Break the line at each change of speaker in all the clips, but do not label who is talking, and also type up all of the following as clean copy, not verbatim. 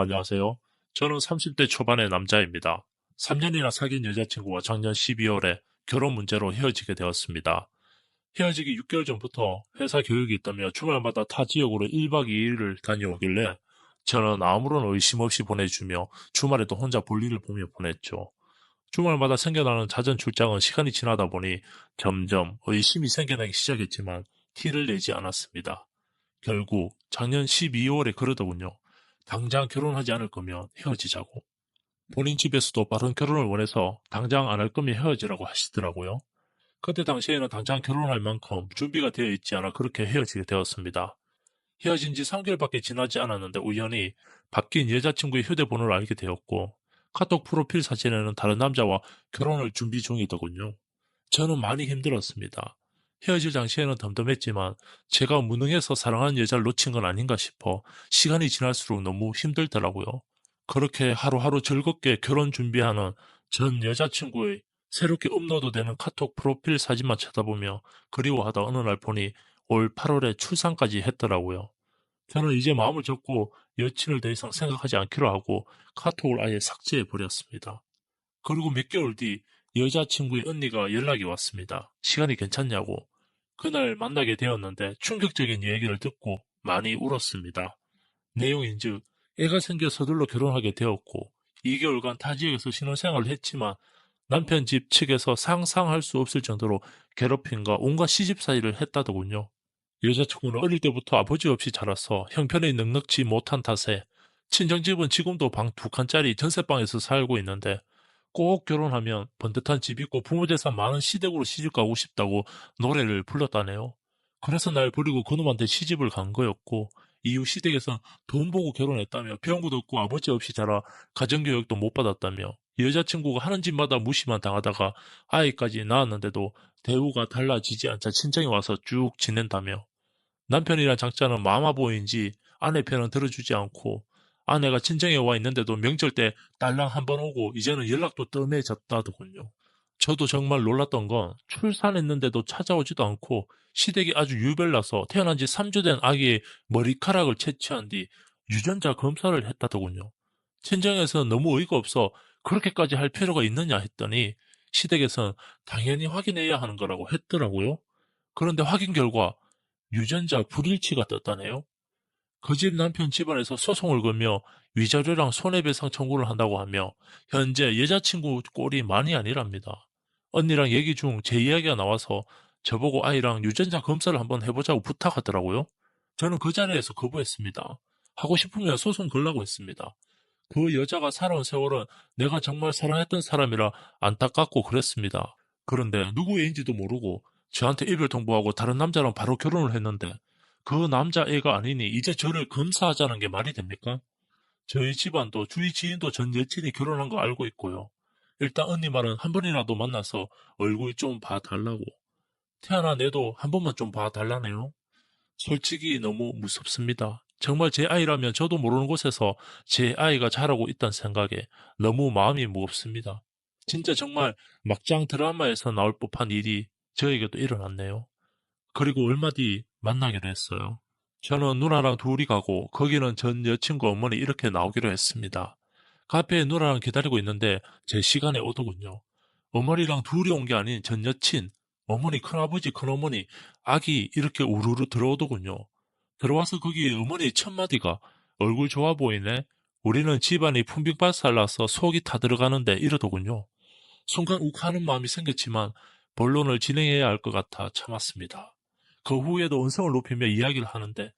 안녕하세요. 저는 30대 초반의 남자입니다. 3년이나 사귄 여자친구와 작년 12월에 결혼 문제로 헤어지게 되었습니다. 헤어지기 6개월 전부터 회사 교육이 있다며 주말마다 타 지역으로 1박 2일을 다녀오길래 저는 아무런 의심 없이 보내주며 주말에도 혼자 볼일을 보며 보냈죠. 주말마다 생겨나는 잦은 출장은 시간이 지나다 보니 점점 의심이 생겨나기 시작했지만 티를 내지 않았습니다. 결국 작년 12월에 그러더군요. 당장 결혼하지 않을 거면 헤어지자고. 본인 집에서도 빠른 결혼을 원해서 당장 안 할 거면 헤어지라고 하시더라고요. 그때 당시에는 당장 결혼할 만큼 준비가 되어 있지 않아 그렇게 헤어지게 되었습니다. 헤어진 지 3개월밖에 지나지 않았는데 우연히 바뀐 여자친구의 휴대번호를 알게 되었고 카톡 프로필 사진에는 다른 남자와 결혼을 준비 중이더군요. 저는 많이 힘들었습니다. 헤어질 당시에는 덤덤했지만 제가 무능해서 사랑하는 여자를 놓친 건 아닌가 싶어 시간이 지날수록 너무 힘들더라고요. 그렇게 하루하루 즐겁게 결혼 준비하는 전 여자친구의 새롭게 업로드되는 카톡 프로필 사진만 쳐다보며 그리워하다 어느 날 보니 올 8월에 출산까지 했더라고요. 저는 이제 마음을 접고 여친을 더 이상 생각하지 않기로 하고 카톡을 아예 삭제해 버렸습니다. 그리고 몇 개월 뒤 여자친구의 언니가 연락이 왔습니다. 시간이 괜찮냐고. 그날 만나게 되었는데 충격적인 얘기를 듣고 많이 울었습니다. 내용인즉 애가 생겨 서둘러 결혼하게 되었고 2개월간 타 지역에서 신혼생활을 했지만 남편 집 측에서 상상할 수 없을 정도로 괴롭힘과 온갖 시집살이를 했다더군요. 여자친구는 어릴 때부터 아버지 없이 자라서 형편이 넉넉지 못한 탓에 친정집은 지금도 방 2칸짜리 전세방에서 살고 있는데 꼭 결혼하면 번듯한 집 있고 부모 재산 많은 시댁으로 시집 가고 싶다고 노래를 불렀다네요. 그래서 날 버리고 그놈한테 시집을 간 거였고 이후 시댁에선 돈 보고 결혼했다며 병도 없고 아버지 없이 자라 가정교육도 못 받았다며 여자친구가 하는 집마다 무시만 당하다가 아이까지 낳았는데도 대우가 달라지지 않자 친정에 와서 쭉 지낸다며 남편이란 장자는 마마보이인지 아내 편은 들어주지 않고 아내가 친정에 와 있는데도 명절 때 딸랑 한 번 오고 이제는 연락도 뜸해졌다더군요. 저도 정말 놀랐던 건 출산했는데도 찾아오지도 않고 시댁이 아주 유별나서 태어난 지 3주 된 아기의 머리카락을 채취한 뒤 유전자 검사를 했다더군요. 친정에서는 너무 어이가 없어 그렇게까지 할 필요가 있느냐 했더니 시댁에서는 당연히 확인해야 하는 거라고 했더라고요. 그런데 확인 결과 유전자 불일치가 떴다네요. 그 집 남편 집안에서 소송을 걸며 위자료랑 손해배상 청구를 한다고 하며 현재 여자친구 꼴이 많이 아니랍니다. 언니랑 얘기 중 제 이야기가 나와서 저보고 아이랑 유전자 검사를 한번 해보자고 부탁하더라고요. 저는 그 자리에서 거부했습니다. 하고 싶으면 소송 걸라고 했습니다. 그 여자가 살아온 세월은 내가 정말 사랑했던 사람이라 안타깝고 그랬습니다. 그런데 누구 애인지도 모르고 저한테 이별 통보하고 다른 남자랑 바로 결혼을 했는데 그 남자애가 아니니 이제 저를 검사하자는 게 말이 됩니까? 저희 집안도 주위 지인도 전 여친이 결혼한 거 알고 있고요. 일단 언니 말은 한 번이라도 만나서 얼굴 좀 봐달라고. 태어난 애도 한 번만 좀 봐달라네요. 솔직히 너무 무섭습니다. 정말 제 아이라면 저도 모르는 곳에서 제 아이가 자라고 있다는 생각에 너무 마음이 무겁습니다. 진짜 정말 막장 드라마에서 나올 법한 일이 저에게도 일어났네요. 그리고 얼마 뒤 만나기로 했어요. 저는 누나랑 둘이 가고 거기는 전 여친구 어머니 이렇게 나오기로 했습니다. 카페에 누나랑 기다리고 있는데 제 시간에 오더군요. 어머니랑 둘이 온 게 아닌 전 여친, 어머니, 큰아버지, 큰어머니, 아기 이렇게 우르르 들어오더군요. 들어와서 거기 어머니 첫마디가 얼굴 좋아 보이네. 우리는 집안이 풍비박살나서 속이 타들어가는데 이러더군요. 순간 욱하는 마음이 생겼지만 본론을 진행해야 할 것 같아 참았습니다. 그 후에도 언성을 높이며 이야기를 하는데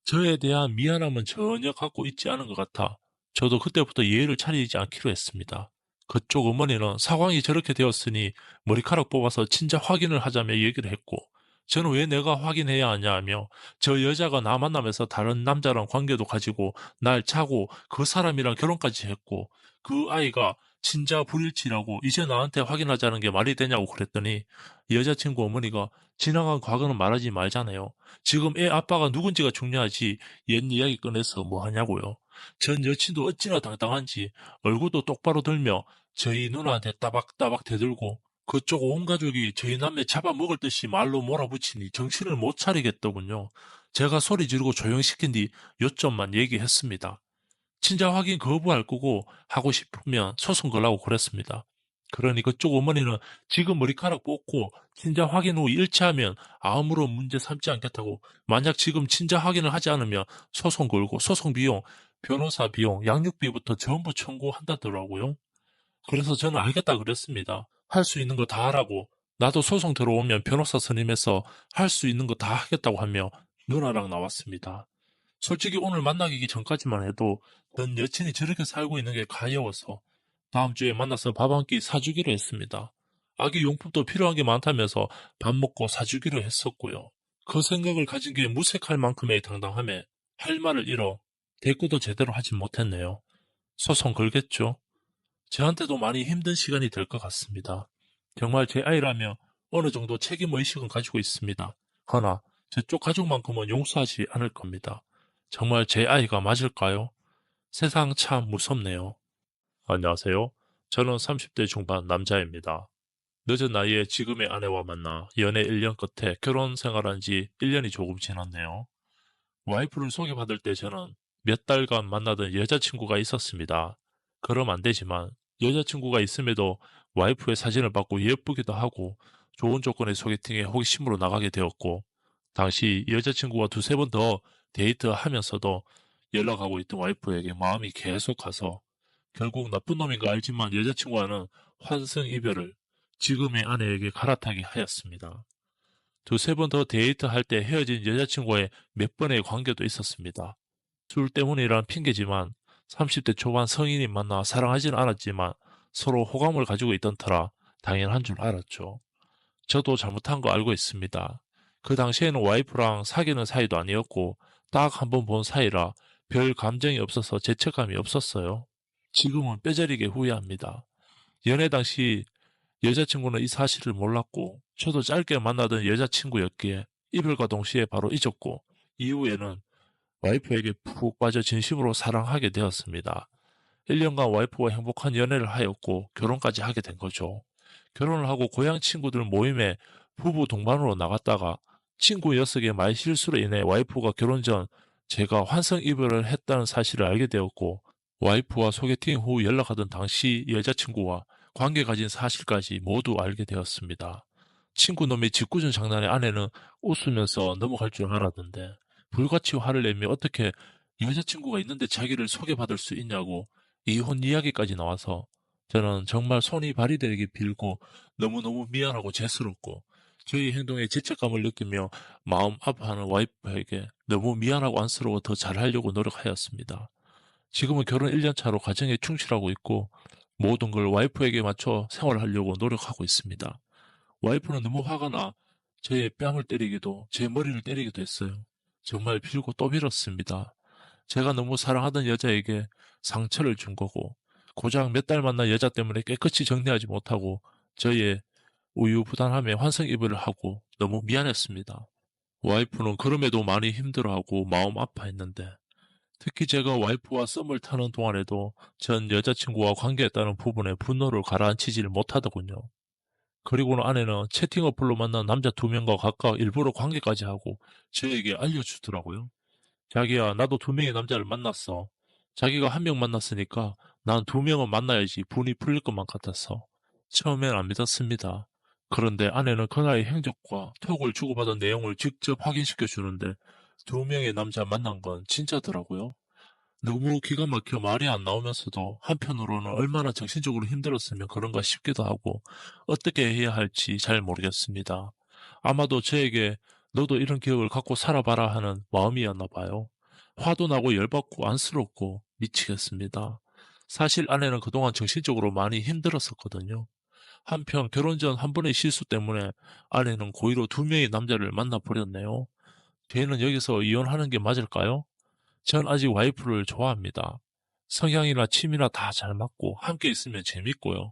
저에 대한 미안함은 전혀 갖고 있지 않은 것 같아 저도 그때부터 예의를 차리지 않기로 했습니다. 그쪽 어머니는 상황이 저렇게 되었으니 머리카락 뽑아서 진짜 확인을 하자며 얘기를 했고 저는 왜 내가 확인해야 하냐며 저 여자가 나 만나면서 다른 남자랑 관계도 가지고 날 차고 그 사람이랑 결혼까지 했고 그 아이가 친자 불일치라고 이제 나한테 확인하자는 게 말이 되냐고 그랬더니 여자친구 어머니가 지나간 과거는 말하지 말자네요. 지금 애 아빠가 누군지가 중요하지 옛 이야기 꺼내서 뭐 하냐고요. 전 여친도 어찌나 당당한지 얼굴도 똑바로 들며 저희 누나한테 따박따박 대들고 그쪽 온 가족이 저희 남매 잡아먹을 듯이 말로 몰아붙이니 정신을 못 차리겠더군요. 제가 소리 지르고 조용시킨 뒤 요점만 얘기했습니다. 친자 확인 거부할 거고 하고 싶으면 소송 걸라고 그랬습니다. 그러니 그쪽 어머니는 지금 머리카락 뽑고 친자 확인 후 일치하면 아무런 문제 삼지 않겠다고, 만약 지금 친자 확인을 하지 않으면 소송 걸고 소송 비용, 변호사 비용, 양육비부터 전부 청구한다더라고요. 그래서 저는 알겠다 그랬습니다. 할 수 있는 거 다 하라고. 나도 소송 들어오면 변호사 선임해서 할 수 있는 거 다 하겠다고 하며 누나랑 나왔습니다. 솔직히 오늘 만나기 전까지만 해도 넌 여친이 저렇게 살고 있는 게 가여워서 다음 주에 만나서 밥 한 끼 사주기로 했습니다. 아기 용품도 필요한 게 많다면서 밥 먹고 사주기로 했었고요. 그 생각을 가진 게 무색할 만큼의 당당함에 할 말을 잃어 대꾸도 제대로 하진 못했네요. 소송 걸겠죠? 저한테도 많이 힘든 시간이 될 것 같습니다. 정말 제 아이라며 어느 정도 책임의식은 가지고 있습니다. 허나 저쪽 가족만큼은 용서하지 않을 겁니다. 정말 제 아이가 맞을까요? 세상 참 무섭네요. 안녕하세요. 저는 30대 중반 남자입니다. 늦은 나이에 지금의 아내와 만나 연애 1년 끝에 결혼 생활한 지 1년이 조금 지났네요. 와이프를 소개받을 때 저는 몇 달간 만나던 여자친구가 있었습니다. 그럼 안 되지만 여자친구가 있음에도 와이프의 사진을 받고 예쁘기도 하고 좋은 조건의 소개팅에 호기심으로 나가게 되었고, 당시 여자친구와 두세 번 더 데이트하면서도 연락하고 있던 와이프에게 마음이 계속 가서 결국 나쁜 놈인 거 알지만 여자친구와는 환승이별을 지금의 아내에게 갈아타게 하였습니다. 두세 번 더 데이트할 때 헤어진 여자친구와의 몇 번의 관계도 있었습니다. 술 때문이란 핑계지만 30대 초반 성인이 만나 사랑하지는 않았지만 서로 호감을 가지고 있던 터라 당연한 줄 알았죠. 저도 잘못한 거 알고 있습니다. 그 당시에는 와이프랑 사귀는 사이도 아니었고 딱 한 번 본 사이라 별 감정이 없어서 죄책감이 없었어요. 지금은 뼈저리게 후회합니다. 연애 당시 여자친구는 이 사실을 몰랐고 저도 짧게 만나던 여자친구였기에 이별과 동시에 바로 잊었고, 이후에는 와이프에게 푹 빠져 진심으로 사랑하게 되었습니다. 1년간 와이프와 행복한 연애를 하였고 결혼까지 하게 된 거죠. 결혼을 하고 고향 친구들 모임에 부부 동반으로 나갔다가 친구 녀석의 말실수로 인해 와이프가 결혼 전 제가 환승 이별을 했다는 사실을 알게 되었고, 와이프와 소개팅 후 연락하던 당시 여자친구와 관계 가진 사실까지 모두 알게 되었습니다. 친구 놈의 짓궂은 장난에 아내는 웃으면서 넘어갈 줄 알았는데 불같이 화를 내며 어떻게 여자친구가 있는데 자기를 소개받을 수 있냐고 이혼 이야기까지 나와서 저는 정말 손이 발이 되게 빌고 너무너무 미안하고 죄스럽고 저희 행동에 죄책감을 느끼며 마음 아파하는 와이프에게 너무 미안하고 안쓰러워 더 잘하려고 노력하였습니다. 지금은 결혼 1년 차로 가정에 충실하고 있고 모든 걸 와이프에게 맞춰 생활하려고 노력하고 있습니다. 와이프는 너무 화가 나 저의 뺨을 때리기도 제 머리를 때리기도 했어요. 정말 빌고 또 빌었습니다. 제가 너무 사랑하던 여자에게 상처를 준 거고 고작 몇 달 만난 여자 때문에 깨끗이 정리하지 못하고 저의 우유부단함에 환승이별을 하고 너무 미안했습니다. 와이프는 그럼에도 많이 힘들어하고 마음 아파했는데 특히 제가 와이프와 썸을 타는 동안에도 전 여자친구와 관계했다는 부분에 분노를 가라앉히지를 못하더군요. 그리고는 아내는 채팅 어플로 만난 남자 2명과 각각 일부러 관계까지 하고 저에게 알려주더라고요. 자기야, 나도 2명의 남자를 만났어. 자기가 1명 만났으니까 난 2명은 만나야지 분이 풀릴 것만 같았어. 처음엔 안 믿었습니다. 그런데 아내는 그날의 행적과 톡을 주고받은 내용을 직접 확인시켜 주는데 2명의 남자 만난 건 진짜더라고요. 너무 기가 막혀 말이 안 나오면서도 한편으로는 얼마나 정신적으로 힘들었으면 그런가 싶기도 하고 어떻게 해야 할지 잘 모르겠습니다. 아마도 저에게 너도 이런 기억을 갖고 살아봐라 하는 마음이었나 봐요. 화도 나고 열받고 안쓰럽고 미치겠습니다. 사실 아내는 그동안 정신적으로 많이 힘들었었거든요. 한편 결혼 전 한 번의 실수 때문에 아내는 고의로 2명의 남자를 만나버렸네요. 걔는 여기서 이혼하는 게 맞을까요? 전 아직 와이프를 좋아합니다. 성향이나 취미나 다 잘 맞고 함께 있으면 재밌고요.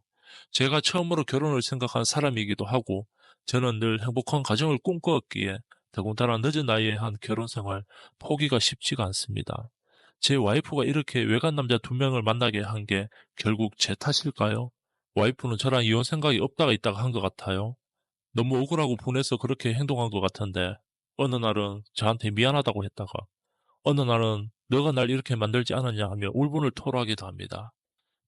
제가 처음으로 결혼을 생각한 사람이기도 하고 저는 늘 행복한 가정을 꿈꾸었기에 더군다나 늦은 나이에 한 결혼 생활 포기가 쉽지가 않습니다. 제 와이프가 이렇게 외간 남자 2명을 만나게 한 게 결국 제 탓일까요? 와이프는 저랑 이혼 생각이 없다가 있다가 한 것 같아요. 너무 억울하고 분해서 그렇게 행동한 것 같은데 어느 날은 저한테 미안하다고 했다가 어느 날은 너가 날 이렇게 만들지 않았냐 하며 울분을 토로하기도 합니다.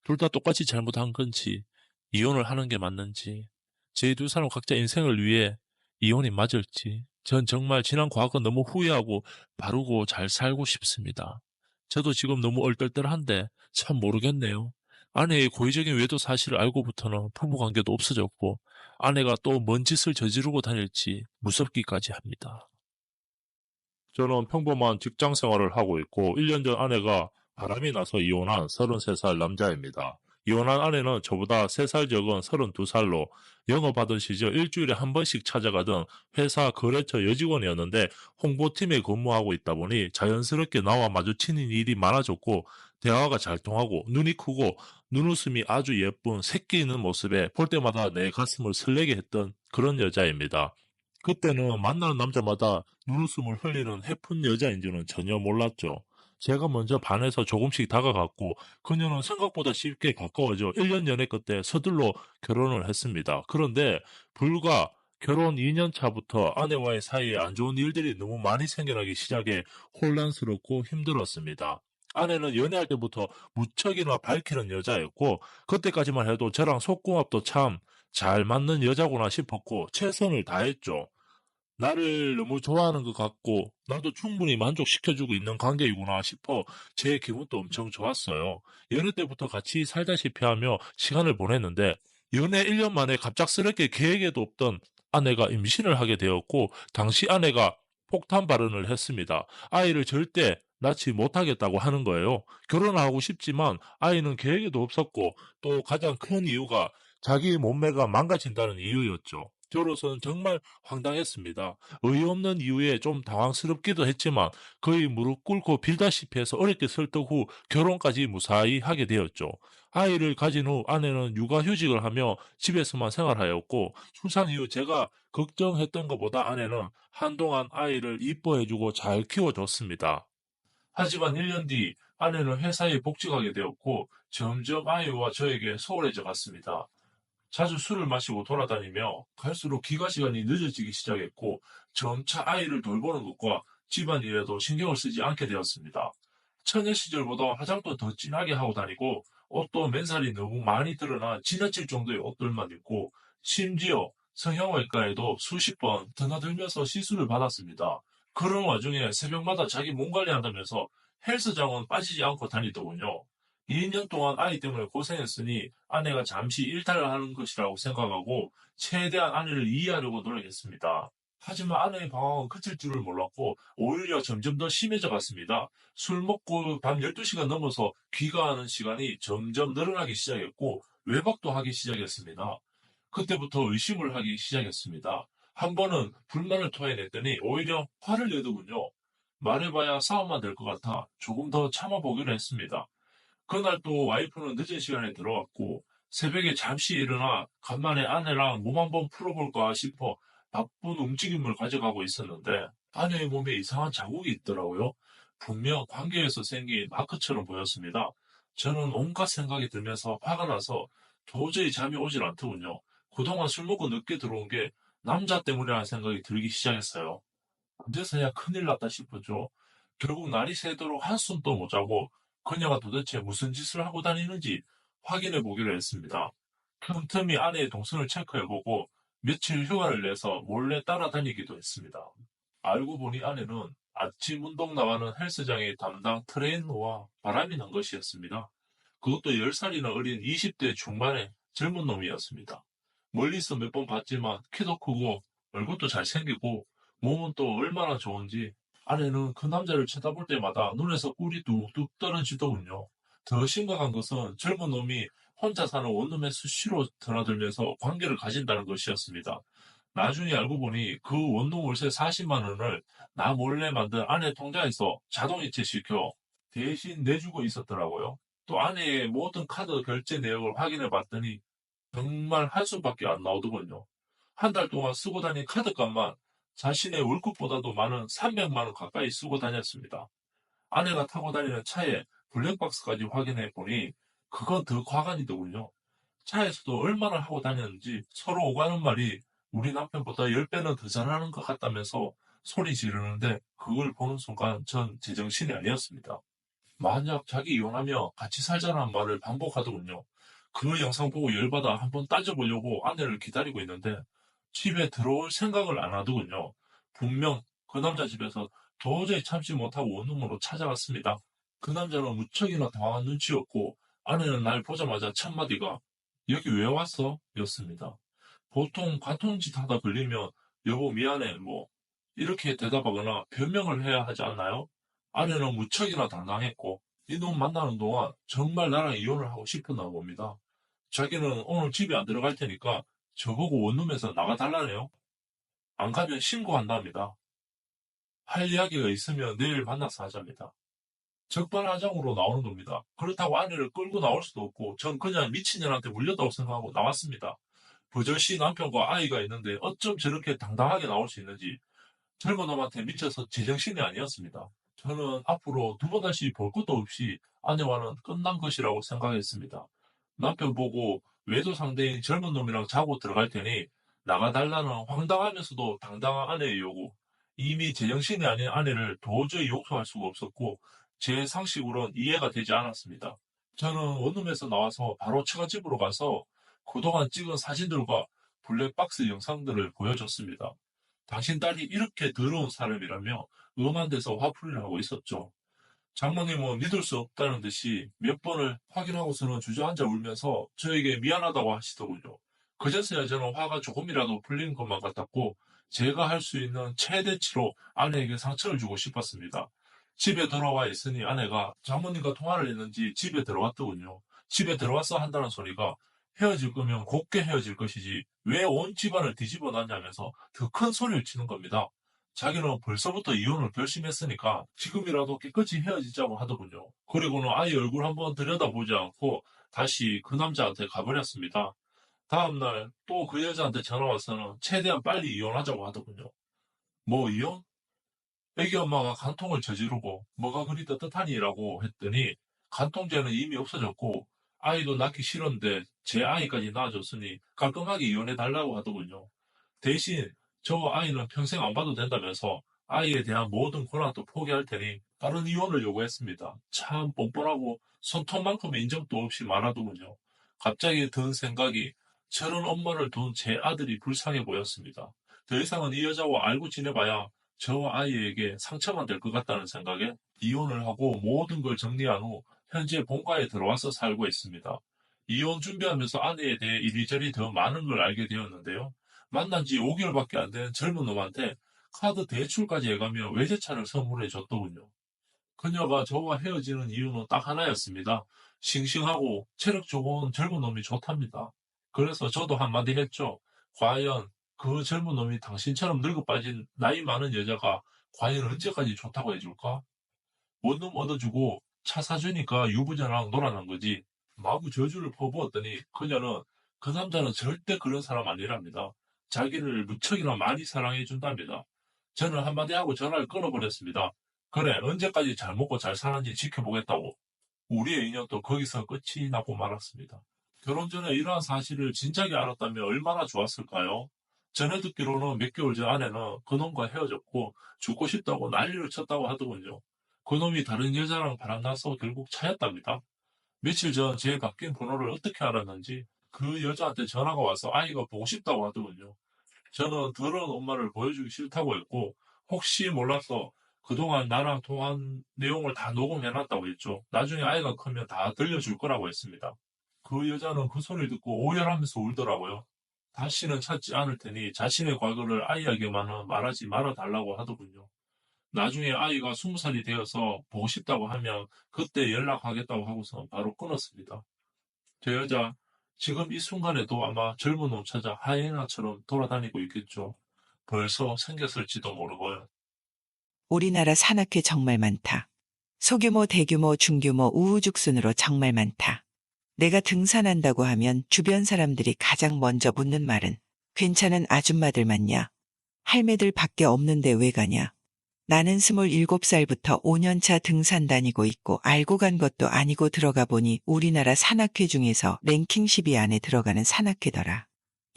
둘 다 똑같이 잘못한 건지, 이혼을 하는 게 맞는지, 제 두 사람 각자 인생을 위해 이혼이 맞을지, 전 정말 지난 과거 너무 후회하고 바르고 잘 살고 싶습니다. 저도 지금 너무 얼떨떨한데 참 모르겠네요. 아내의 고의적인 외도 사실을 알고부터는 부부관계도 없어졌고, 아내가 또 뭔 짓을 저지르고 다닐지 무섭기까지 합니다. 저는 평범한 직장 생활을 하고 있고 1년 전 아내가 바람이 나서 이혼한 33살 남자입니다. 이혼한 아내는 저보다 3살 적은 32살로 영업하던 시절 일주일에 한 번씩 찾아가던 회사 거래처 여직원이었는데 홍보팀에 근무하고 있다 보니 자연스럽게 나와 마주치는 일이 많아졌고 대화가 잘 통하고 눈이 크고 눈웃음이 아주 예쁜 새끼 있는 모습에 볼 때마다 내 가슴을 설레게 했던 그런 여자입니다. 그때는 만나는 남자마다 눈웃음을 흘리는 해픈 여자인지는 전혀 몰랐죠. 제가 먼저 반해서 조금씩 다가갔고 그녀는 생각보다 쉽게 가까워져 1년 연애 끝에 서둘러 결혼을 했습니다. 그런데 불과 결혼 2년 차부터 아내와의 사이에 안 좋은 일들이 너무 많이 생겨나기 시작해 혼란스럽고 힘들었습니다. 아내는 연애할 때부터 무척이나 밝히는 여자였고 그때까지만 해도 저랑 속궁합도 참 잘 맞는 여자구나 싶었고 최선을 다했죠. 나를 너무 좋아하는 것 같고 나도 충분히 만족시켜주고 있는 관계이구나 싶어 제 기분도 엄청 좋았어요. 연애 때부터 같이 살다시피 하며 시간을 보냈는데 연애 1년 만에 갑작스럽게 계획에도 없던 아내가 임신을 하게 되었고 당시 아내가 폭탄 발언을 했습니다. 아이를 절대 낳지 못하겠다고 하는 거예요. 결혼하고 싶지만 아이는 계획에도 없었고 또 가장 큰 이유가 자기 몸매가 망가진다는 이유였죠. 저로서는 정말 황당했습니다. 어이없는 이유에 좀 당황스럽기도 했지만 거의 무릎 꿇고 빌다시피 해서 어렵게 설득 후 결혼까지 무사히 하게 되었죠. 아이를 가진 후 아내는 육아휴직을 하며 집에서만 생활하였고 출산 이후 제가 걱정했던 것보다 아내는 한동안 아이를 이뻐해주고 잘 키워줬습니다. 하지만 1년 뒤 아내는 회사에 복직하게 되었고 점점 아이와 저에게 소홀해져 갔습니다. 자주 술을 마시고 돌아다니며 갈수록 귀가 시간이 늦어지기 시작했고 점차 아이를 돌보는 것과 집안일에도 신경을 쓰지 않게 되었습니다. 처녀 시절보다 화장도 더 진하게 하고 다니고 옷도 맨살이 너무 많이 드러나 지나칠 정도의 옷들만 입고 심지어 성형외과에도 수십 번 드나들면서 시술을 받았습니다. 그런 와중에 새벽마다 자기 몸 관리한다면서 헬스장은 빠지지 않고 다니더군요. 2년 동안 아이 때문에 고생했으니 아내가 잠시 일탈을 하는 것이라고 생각하고 최대한 아내를 이해하려고 노력했습니다. 하지만 아내의 방황은 그칠 줄을 몰랐고 오히려 점점 더 심해져 갔습니다. 술 먹고 밤 12시가 넘어서 귀가하는 시간이 점점 늘어나기 시작했고 외박도 하기 시작했습니다. 그때부터 의심을 하기 시작했습니다. 한 번은 불만을 토해냈더니 오히려 화를 내더군요. 말해봐야 싸움만 될 것 같아 조금 더 참아보기로 했습니다. 그날 또 와이프는 늦은 시간에 들어왔고 새벽에 잠시 일어나 간만에 아내랑 몸 한번 풀어볼까 싶어 바쁜 움직임을 가져가고 있었는데 아내의 몸에 이상한 자국이 있더라고요. 분명 관계에서 생긴 마크처럼 보였습니다. 저는 온갖 생각이 들면서 화가 나서 도저히 잠이 오질 않더군요. 그동안 술 먹고 늦게 들어온 게 남자 때문이라는 생각이 들기 시작했어요. 그제서야 큰일 났다 싶었죠. 결국 날이 새도록 한숨도 못 자고 그녀가 도대체 무슨 짓을 하고 다니는지 확인해 보기로 했습니다. 틈틈이 아내의 동선을 체크해보고 며칠 휴가를 내서 몰래 따라다니기도 했습니다. 알고 보니 아내는 아침 운동 나가는 헬스장의 담당 트레이너와 바람이 난 것이었습니다. 그것도 10살이나 어린 20대 중반의 젊은 놈이었습니다. 멀리서 몇 번 봤지만 키도 크고 얼굴도 잘생기고 몸은 또 얼마나 좋은지 아내는 그 남자를 쳐다볼 때마다 눈에서 꿀이 뚝뚝 떨어지더군요. 더 심각한 것은 젊은 놈이 혼자 사는 원룸에 수시로 드나들면서 관계를 가진다는 것이었습니다. 나중에 알고 보니 그 원룸 월세 40만 원을 나 몰래 만든 아내 통장에서 자동이체 시켜 대신 내주고 있었더라고요. 또 아내의 모든 카드 결제 내역을 확인해 봤더니 정말 한숨밖에 안 나오더군요. 한 달 동안 쓰고 다닌 카드값만 자신의 월급보다도 많은 300만 원 가까이 쓰고 다녔습니다. 아내가 타고 다니는 차에 블랙박스까지 확인해 보니 그건 더 과간이더군요. 차에서도 얼마나 하고 다녔는지 서로 오가는 말이 우리 남편보다 10배는 더 잘하는 것 같다면서 소리 지르는데 그걸 보는 순간 전 제정신이 아니었습니다. 만약 자기 이혼하며 같이 살자는 말을 반복하더군요. 그 영상 보고 열받아 한번 따져보려고 아내를 기다리고 있는데 집에 들어올 생각을 안 하더군요. 분명 그 남자 집에서 도저히 참지 못하고 원룸으로 찾아갔습니다. 그 남자는 무척이나 당황한 눈치였고 아내는 날 보자마자 첫 마디가 "여기 왜 왔어?" 였습니다. 보통 관통짓 하다 걸리면 "여보 미안해" 뭐 이렇게 대답하거나 변명을 해야 하지 않나요? 아내는 무척이나 당당했고 이놈 만나는 동안 정말 나랑 이혼을 하고 싶었나 봅니다. 자기는 오늘 집에 안 들어갈 테니까 저보고 원룸에서 나가달라네요. 안 가면 신고한답니다. 할 이야기가 있으면 내일 만나서 하자입니다. 적반하장으로 나오는 겁니다. 그렇다고 아내를 끌고 나올 수도 없고 전 그냥 미친년한테 물렸다고 생각하고 나왔습니다. 버젓이 남편과 아이가 있는데 어쩜 저렇게 당당하게 나올 수 있는지 젊은 놈한테 미쳐서 제정신이 아니었습니다. 저는 앞으로 두 번 다시 볼 것도 없이 아내와는 끝난 것이라고 생각했습니다. 남편 보고 외도 상대인 젊은 놈이랑 자고 들어갈 테니 나가달라는 황당하면서도 당당한 아내의 요구. 이미 제정신이 아닌 아내를 도저히 용서할 수가 없었고 제 상식으로는 이해가 되지 않았습니다. 저는 원룸에서 나와서 바로 처갓집으로 가서 그동안 찍은 사진들과 블랙박스 영상들을 보여줬습니다. 당신 딸이 이렇게 더러운 사람이라며 엄한 데서 화풀이를 하고 있었죠. 장모님은 믿을 수 없다는 듯이 몇 번을 확인하고서는 주저앉아 울면서 저에게 미안하다고 하시더군요. 그제서야 저는 화가 조금이라도 풀린 것만 같았고 제가 할 수 있는 최대치로 아내에게 상처를 주고 싶었습니다. 집에 돌아와 있으니 아내가 장모님과 통화를 했는지 집에 들어왔더군요. 집에 들어와서 한다는 소리가 헤어질 거면 곱게 헤어질 것이지 왜 온 집안을 뒤집어 놨냐면서 더 큰 소리를 치는 겁니다. 자기는 벌써부터 이혼을 결심했으니까 지금이라도 깨끗이 헤어지자고 하더군요. 그리고는 아이 얼굴 한번 들여다보지 않고 다시 그 남자한테 가버렸습니다. 다음날 또 그 여자한테 전화 와서는 최대한 빨리 이혼하자고 하더군요. 뭐 이혼? 애기 엄마가 간통을 저지르고 뭐가 그리 떳떳하니라고 했더니 간통죄는 이미 없어졌고 아이도 낳기 싫은데 제 아이까지 낳아줬으니 깔끔하게 이혼해달라고 하더군요. 대신 저 아이는 평생 안 봐도 된다면서 아이에 대한 모든 권한도 포기할 테니 다른 이혼을 요구했습니다. 참 뻔뻔하고 손톱만큼의 인정도 없이 말하더군요. 갑자기 든 생각이 저런 엄마를 둔 제 아들이 불쌍해 보였습니다. 더 이상은 이 여자와 알고 지내봐야 저 아이에게 상처만 될 것 같다는 생각에 이혼을 하고 모든 걸 정리한 후 현재 본가에 들어와서 살고 있습니다. 이혼 준비하면서 아내에 대해 이리저리 더 많은 걸 알게 되었는데요. 만난 지 5개월밖에 안 된 젊은 놈한테 카드 대출까지 해가며 외제차를 선물해 줬더군요. 그녀가 저와 헤어지는 이유는 딱 하나였습니다. 싱싱하고 체력 좋은 젊은 놈이 좋답니다. 그래서 저도 한마디 했죠. 과연 그 젊은 놈이 당신처럼 늙어 빠진 나이 많은 여자가 과연 언제까지 좋다고 해줄까? 원룸 얻어주고 차 사주니까 유부녀랑 놀아난 거지. 마구 저주를 퍼부었더니 그녀는 그 남자는 절대 그런 사람 아니랍니다. 자기를 무척이나 많이 사랑해준답니다. 저는 한마디 하고 전화를 끊어버렸습니다. 그래, 언제까지 잘 먹고 잘 사는지 지켜보겠다고. 우리의 인연도 거기서 끝이 나고 말았습니다. 결혼 전에 이러한 사실을 진작에 알았다면 얼마나 좋았을까요? 전해 듣기로는 몇 개월 전 아내는 그놈과 헤어졌고 죽고 싶다고 난리를 쳤다고 하더군요. 그놈이 다른 여자랑 바람나서 결국 차였답니다. 며칠 전 제 바뀐 번호를 어떻게 알았는지 그 여자한테 전화가 와서 아이가 보고 싶다고 하더군요. 저는 더러운 엄마를 보여주기 싫다고 했고 혹시 몰라서 그동안 나랑 통화한 내용을 다 녹음해놨다고 했죠. 나중에 아이가 크면 다 들려줄 거라고 했습니다. 그 여자는 그 소리를 듣고 오열하면서 울더라고요. 다시는 찾지 않을 테니 자신의 과거를 아이에게만은 말하지 말아달라고 하더군요. 나중에 아이가 20살이 되어서 보고 싶다고 하면 그때 연락하겠다고 하고서 바로 끊었습니다. 저 여자 지금 이 순간에도 아마 젊은 놈 찾아 하이에나처럼 돌아다니고 있겠죠. 벌써 생겼을지도 모르고요.
우리나라 산악회 정말 많다. 소규모, 대규모, 중규모, 우후죽순으로 정말 많다. 내가 등산한다고 하면 주변 사람들이 가장 먼저 묻는 말은 괜찮은 아줌마들 맞냐? 할매들 밖에 없는데 왜 가냐? 나는 27살부터 5년차 등산 다니고 있고 알고 간 것도 아니고 들어가 보니 우리나라 산악회 중에서 랭킹 10위 안에 들어가는 산악회더라.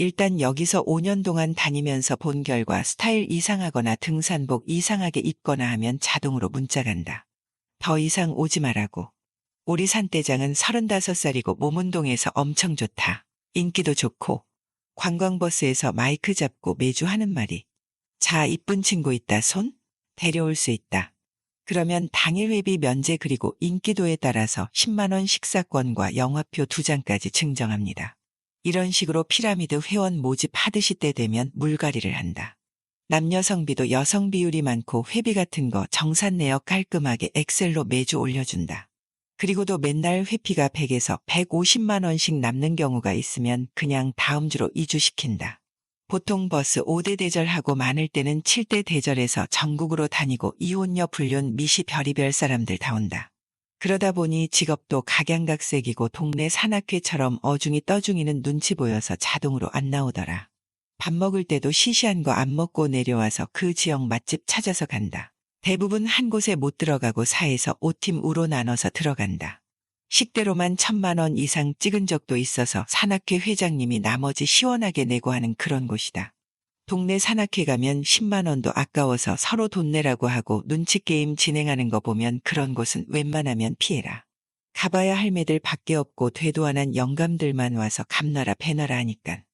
일단 여기서 5년 동안 다니면서 본 결과 스타일 이상하거나 등산복 이상하게 입거나 하면 자동으로 문자 간다. 더 이상 오지 말라고. 우리 산대장은 35살이고 몸운동에서 엄청 좋다. 인기도 좋고. 관광버스에서 마이크 잡고 매주 하는 말이 자, 이쁜 친구 있다 손? 데려올 수 있다. 그러면 당일 회비 면제 그리고 인기도에 따라서 10만 원 식사권과 영화표 2장까지 증정합니다. 이런 식으로 피라미드 회원 모집하듯이 때 되면 물갈이를 한다. 남녀 성비도 여성 비율이 많고 회비 같은 거 정산 내역 깔끔하게 엑셀로 매주 올려준다. 그리고도 맨날 회피가 100에서 150만 원씩 남는 경우가 있으면 그냥 다음 주로 이주시킨다. 보통 버스 5대 대절하고 많을 때는 7대 대절해서 전국으로 다니고 이혼녀 불륜 미시 별의별 사람들 다 온다. 그러다 보니 직업도 각양각색이고 동네 산악회처럼 어중이 떠중이는 눈치 보여서 자동으로 안 나오더라. 밥 먹을 때도 시시한 거 안 먹고 내려와서 그 지역 맛집 찾아서 간다. 대부분 한 곳에 못 들어가고 4에서 5팀 우로 나눠서 들어간다. 식대로만 1,000만 원 이상 찍은 적도 있어서 산악회 회장님이 나머지 시원하게 내고 하는 그런 곳이다. 동네 산악회 가면 10만 원도 아까워서 서로 돈 내라고 하고 눈치 게임 진행하는 거 보면 그런 곳은 웬만하면 피해라. 가봐야 할매들 밖에 없고 되도안한 영감들만 와서 감나라 배나라 하니깐.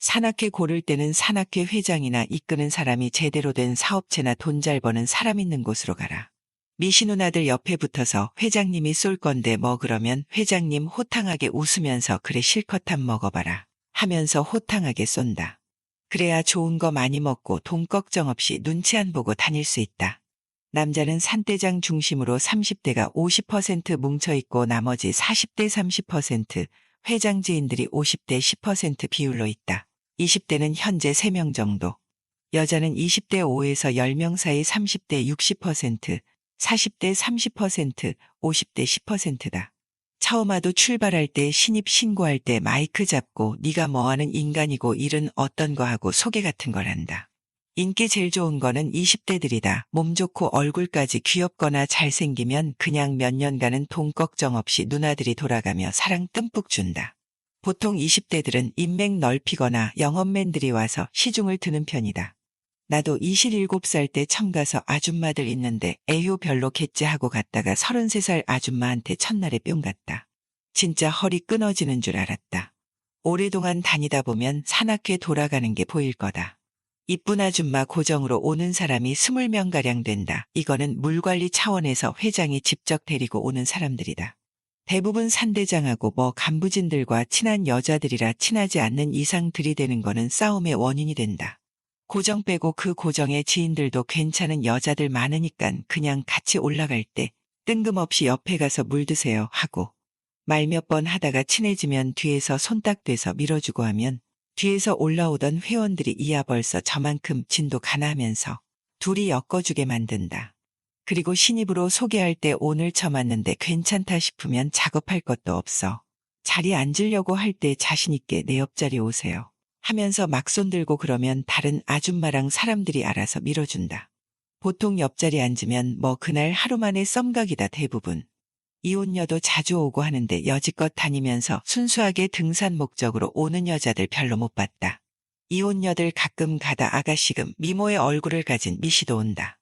산악회 고를 때는 산악회 회장이나 이끄는 사람이 제대로 된 사업체나 돈 잘 버는 사람 있는 곳으로 가라. 미시 누나들 옆에 붙어서 회장님이 쏠 건데 뭐 그러면 회장님 호탕하게 웃으면서 그래 실컷 한 먹어봐라 하면서 호탕하게 쏜다. 그래야 좋은 거 많이 먹고 돈 걱정 없이 눈치 안 보고 다닐 수 있다. 남자는 산대장 중심으로 30대가 50% 뭉쳐있고 나머지 40대 30%, 회장 지인들이 50대 10% 비율로 있다. 20대는 현재 3명 정도. 여자는 20대 5에서 10명 사이 30대 60%, 40대 30%, 50대 10%다. 처음 와도 출발할 때 신입 신고할 때 마이크 잡고 네가 뭐하는 인간이고 일은 어떤 거 하고 소개 같은 걸 한다. 인기 제일 좋은 거는 20대들이다. 몸 좋고 얼굴까지 귀엽거나 잘생기면 그냥 몇 년간은 돈 걱정 없이 누나들이 돌아가며 사랑 듬뿍 준다. 보통 20대들은 인맥 넓히거나 영업맨들이 와서 시중을 드는 편이다. 나도 27살 때 처음 가서 아줌마들 있는데 에휴 별로 겠지 하고 갔다가 33살 아줌마한테 첫날에 뿅 갔다. 진짜 허리 끊어지는 줄 알았다. 오랫동안 다니다 보면 산악회 돌아가는 게 보일 거다. 이쁜 아줌마 고정으로 오는 사람이 20명가량 된다. 이거는 물관리 차원에서 회장이 직접 데리고 오는 사람들이다. 대부분 산대장하고 뭐 간부진들과 친한 여자들이라 친하지 않는 이상 들이대는 거는 싸움의 원인이 된다. 고정 빼고 그 고정의 지인들도 괜찮은 여자들 많으니깐 그냥 같이 올라갈 때 뜬금없이 옆에 가서 물 드세요 하고 말 몇 번 하다가 친해지면 뒤에서 손딱대서 밀어주고 하면 뒤에서 올라오던 회원들이 이야 벌써 저만큼 진도 가나하면서 둘이 엮어주게 만든다. 그리고 신입으로 소개할 때 오늘 처맞는데 괜찮다 싶으면 작업할 것도 없어. 자리 앉으려고 할 때 자신있게 내 옆자리 오세요. 하면서 막 손들고 그러면 다른 아줌마랑 사람들이 알아서 밀어준다. 보통 옆자리 앉으면 뭐 그날 하루 만에 썸각이다 대부분. 이혼녀도 자주 오고 하는데 여지껏 다니면서 순수하게 등산 목적으로 오는 여자들 별로 못 봤다. 이혼녀들 가끔 가다 아가씨금 미모의 얼굴을 가진 미시도 온다.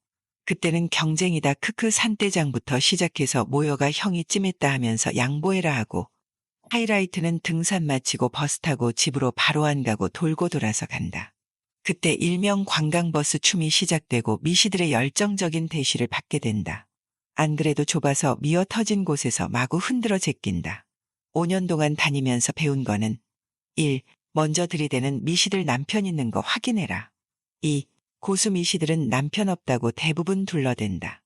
그때는 경쟁이다 크크 산대장부터 시작해서 모여가 형이 찜했다 하면서 양보해라 하고 하이라이트는 등산 마치고 버스 타고 집으로 바로 안 가고 돌고 돌아서 간다. 그때 일명 관광버스 춤이 시작되고 미시들의 열정적인 대시를 받게 된다. 안 그래도 좁아서 미어 터진 곳에서 마구 흔들어 제낀다. 5년 동안 다니면서 배운 거는 1. 먼저 들이대는 미시들 남편 있는 거 확인해라. 2. 고수 미시들은 남편 없다고 대부분 둘러댄다.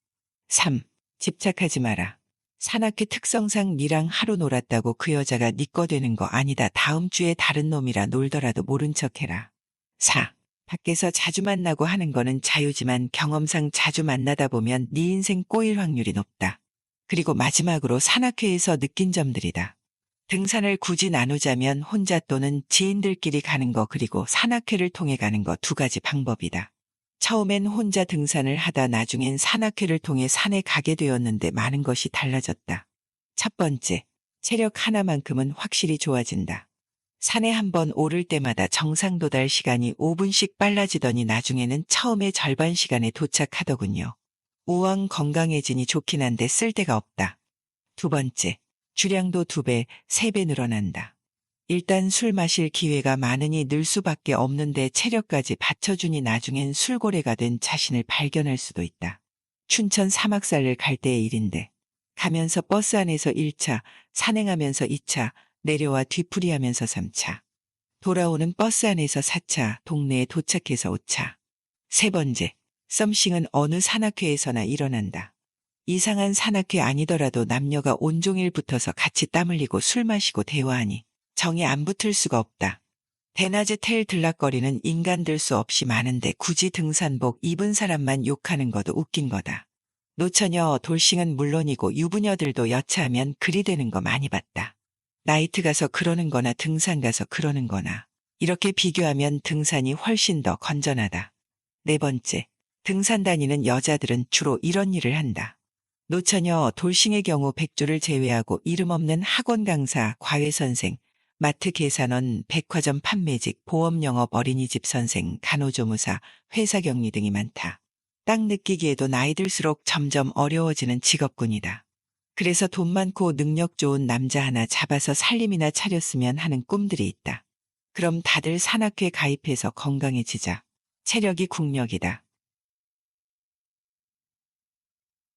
3. 집착하지 마라. 산악회 특성상 니랑 하루 놀았다고 그 여자가 니 거 되는 거 아니다. 다음 주에 다른 놈이라 놀더라도 모른 척해라. 4. 밖에서 자주 만나고 하는 거는 자유지만 경험상 자주 만나다 보면 네 인생 꼬일 확률이 높다. 그리고 마지막으로 산악회에서 느낀 점들이다. 등산을 굳이 나누자면 혼자 또는 지인들끼리 가는 거 그리고 산악회를 통해 가는 거 2가지 방법이다. 처음엔 혼자 등산을 하다 나중엔 산악회를 통해 산에 가게 되었는데 많은 것이 달라졌다. 첫 번째, 체력 하나만큼은 확실히 좋아진다. 산에 한 번 오를 때마다 정상 도달 시간이 5분씩 빨라지더니 나중에는 처음의 절반 시간에 도착하더군요. 우왕 건강해지니 좋긴 한데 쓸데가 없다. 두 번째, 주량도 2배, 3배 늘어난다. 일단 술 마실 기회가 많으니 늘 수밖에 없는데 체력까지 받쳐주니 나중엔 술고래가 된 자신을 발견할 수도 있다. 춘천 사막산을 갈 때의 일인데 가면서 버스 안에서 1차, 산행하면서 2차, 내려와 뒤풀이하면서 3차. 돌아오는 버스 안에서 4차, 동네에 도착해서 5차. 세 번째, 썸씽은 어느 산악회에서나 일어난다. 이상한 산악회 아니더라도 남녀가 온종일 붙어서 같이 땀 흘리고 술 마시고 대화하니 정이 안 붙을 수가 없다. 대낮에 텔 들락거리는 인간들 수 없이 많은데 굳이 등산복 입은 사람만 욕하는 것도 웃긴 거다. 노처녀 돌싱은 물론이고 유부녀들도 여차하면 그리 되는 거 많이 봤다. 나이트 가서 그러는 거나 등산 가서 그러는 거나 이렇게 비교하면 등산이 훨씬 더 건전하다. 네 번째, 등산 다니는 여자들은 주로 이런 일을 한다. 노처녀 돌싱의 경우 백조를 제외하고 이름 없는 학원 강사, 과외 선생, 마트 계산원, 백화점 판매직, 보험 영업 어린이집 선생, 간호조무사, 회사 격리 등이 많다. 딱 느끼기에도 나이 들수록 점점 어려워지는 직업군이다. 그래서 돈 많고 능력 좋은 남자 하나 잡아서 살림이나 차렸으면 하는 꿈들이 있다. 그럼 다들 산악회 가입해서 건강해지자. 체력이 국력이다.